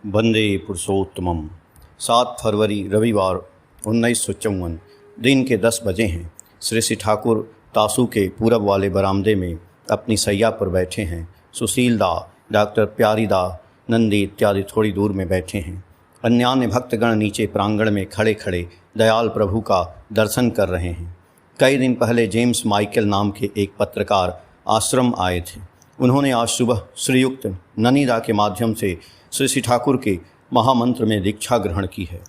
वंदे पुरुषोत्तमम। 7 फरवरी रविवार 1954 दिन के 10 बजे हैं। श्री ठाकुर तासू के पूरब वाले बरामदे में अपनी सैया पर बैठे हैं। सुशील दा, डॉक्टर प्यारी दा, नंदी इत्यादि थोड़ी दूर में बैठे हैं। अन्यान्य भक्तगण नीचे प्रांगण में खड़े खड़े दयाल प्रभु का दर्शन कर रहे हैं। कई दिन पहले जेम्स माइकल नाम के एक पत्रकार आश्रम आए थे। उन्होंने आज सुबह श्रीयुक्त ननीदा के माध्यम से श्री ठाकुर के महामंत्र में दीक्षा ग्रहण की है।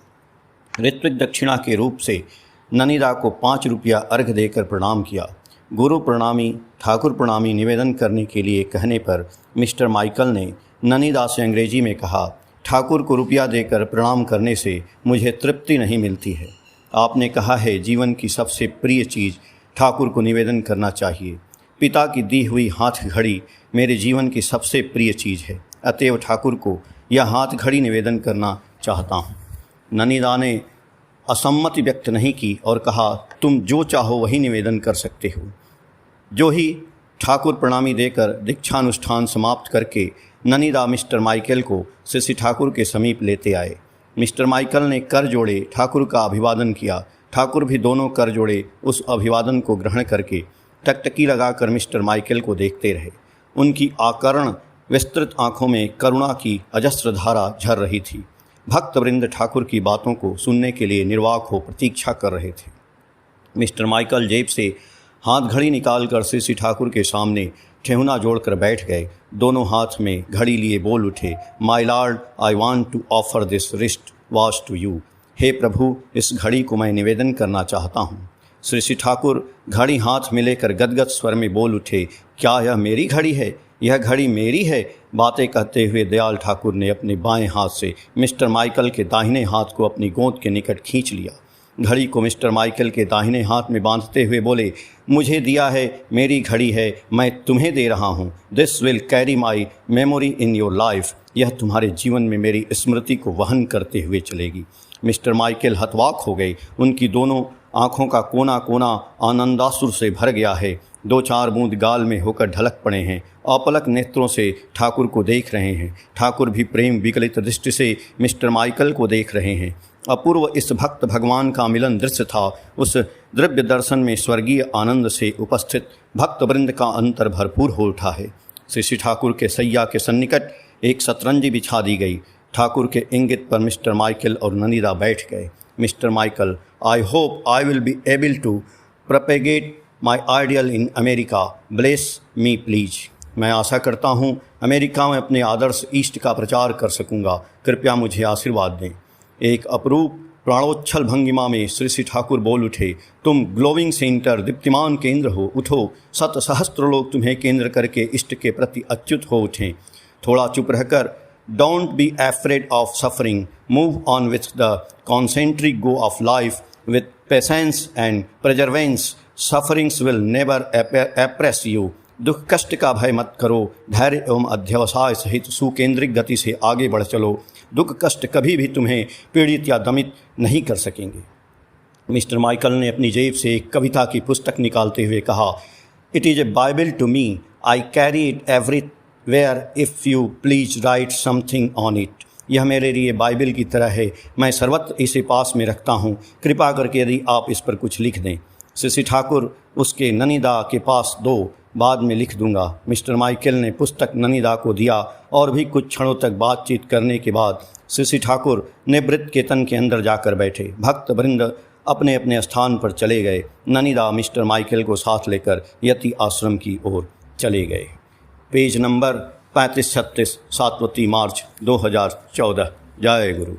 ऋत्विक दक्षिणा के रूप से ननीदा को 5 रुपया अर्घ देकर प्रणाम किया। गुरु प्रणामी, ठाकुर प्रणामी निवेदन करने के लिए कहने पर मिस्टर माइकल ने ननीदा से अंग्रेजी में कहा, ठाकुर को रुपया देकर प्रणाम करने से मुझे तृप्ति नहीं मिलती है। आपने कहा है जीवन की सबसे प्रिय चीज़ ठाकुर को निवेदन करना चाहिए। पिता की दी हुई हाथ घड़ी मेरे जीवन की सबसे प्रिय चीज़ है, अतएव ठाकुर को यह हाथ घड़ी निवेदन करना चाहता हूँ। ननीदा ने असम्मति व्यक्त नहीं की और कहा, तुम जो चाहो वही निवेदन कर सकते हो। जो ही ठाकुर प्रणामी देकर दीक्षानुष्ठान समाप्त करके ननीदा मिस्टर माइकल को श्री ठाकुर के समीप लेते आए। मिस्टर माइकल ने कर जोड़े ठाकुर का अभिवादन किया। ठाकुर भी दोनों कर जोड़े उस अभिवादन को ग्रहण करके टकटकी लगाकर मिस्टर माइकल को देखते रहे। उनकी आकर्ण विस्तृत आंखों में करुणा की अजस्र धारा झर रही थी। भक्तवृंद ठाकुर की बातों को सुनने के लिए निर्वाक हो प्रतीक्षा कर रहे थे। मिस्टर माइकल जेब से हाथ घड़ी निकालकर श्री ठाकुर के सामने ठेहुना जोड़कर बैठ गए। दोनों हाथ में घड़ी लिए बोल उठे, my lord, I want to offer this wrist watch to you. हे प्रभु, इस घड़ी को मैं निवेदन करना चाहता हूँ। श्री ठाकुर घड़ी हाथ में लेकर गदगद स्वर में बोल उठे, क्या यह मेरी घड़ी है? यह घड़ी मेरी है। बातें कहते हुए दयाल ठाकुर ने अपने बाएं हाथ से मिस्टर माइकल के दाहिने हाथ को अपनी गोद के निकट खींच लिया। घड़ी को मिस्टर माइकल के दाहिने हाथ में बांधते हुए बोले, मुझे दिया है, मेरी घड़ी है, मैं तुम्हें दे रहा हूँ। This will carry my memory in your life. यह तुम्हारे जीवन में मेरी स्मृति को वहन करते हुए चलेगी। मिस्टर माइकल हतवाक हो गए। उनकी दोनों आँखों का कोना कोना आनंदाश्रु से भर गया है। 2-4 बूंद गाल में होकर ढलक पड़े हैं। अपलक नेत्रों से ठाकुर को देख रहे हैं। ठाकुर भी प्रेम विकलित दृष्टि से मिस्टर माइकल को देख रहे हैं। अपूर्व इस भक्त भगवान का मिलन दृश्य था। उस द्रव्य दर्शन में स्वर्गीय आनंद से उपस्थित भक्तवृंद का अंतर भरपूर हो उठा है। श्री ठाकुर के सैया के सन्निकट एक शतरंजी बिछा दी गई। ठाकुर के इंगित पर मिस्टर माइकल और ननीदा बैठ गए। Mister Michael, I hope I will be able to propagate my ideal in America. Bless me please. मैं आशा करता हूँ अमेरिका में अपने आदर्श ईस्ट का प्रचार कर सकूँगा। कृपया मुझे आशीर्वाद दें। एक अपरूप प्राणोच्छल भंगिमा में श्री ठाकुर बोल उठे, तुम ग्लोविंग सेंटर, दीप्तिमान केंद्र हो। उठो, 7 सहस्त्र लोग तुम्हें केंद्र करके इष्ट के प्रति अच्युत हो उठें। थोड़ा चुप रहकर don't be afraid of suffering, move on with the concentric go of life with patience and perseverance. Sufferings will never oppress you. दुख कष्ट का भय मत करो, धैर्य एवं अध्यवसाय सहित सुकेंद्रिक गति से आगे बढ़ चलो। दुख कष्ट कभी भी तुम्हें पीड़ित या दमित नहीं कर सकेंगे। मिस्टर माइकल ने अपनी जेब से एक कविता की पुस्तक निकालते हुए कहा, it is a Bible to me, I carry it everywhere, if you please write something on it. यह मेरे लिए बाइबल की तरह है, मैं सर्वत्र इसे पास में रखता हूँ। कृपा करके यदि आप इस पर कुछ लिख दें। श्री ठाकुर, उसके ननीदा के पास दो, बाद में लिख दूंगा। मिस्टर माइकल ने पुस्तक ननीदा को दिया और भी कुछ क्षणों तक बातचीत करने के बाद श्री ठाकुर निवृत्त के तन के अंदर जाकर बैठे। भक्त वृंद अपने अपने स्थान पर चले गए। ननीदा मिस्टर माइकल को साथ लेकर यति आश्रम की ओर चले गए। पेज नंबर 35-36, 7 मार्च 2014। जय गुरु।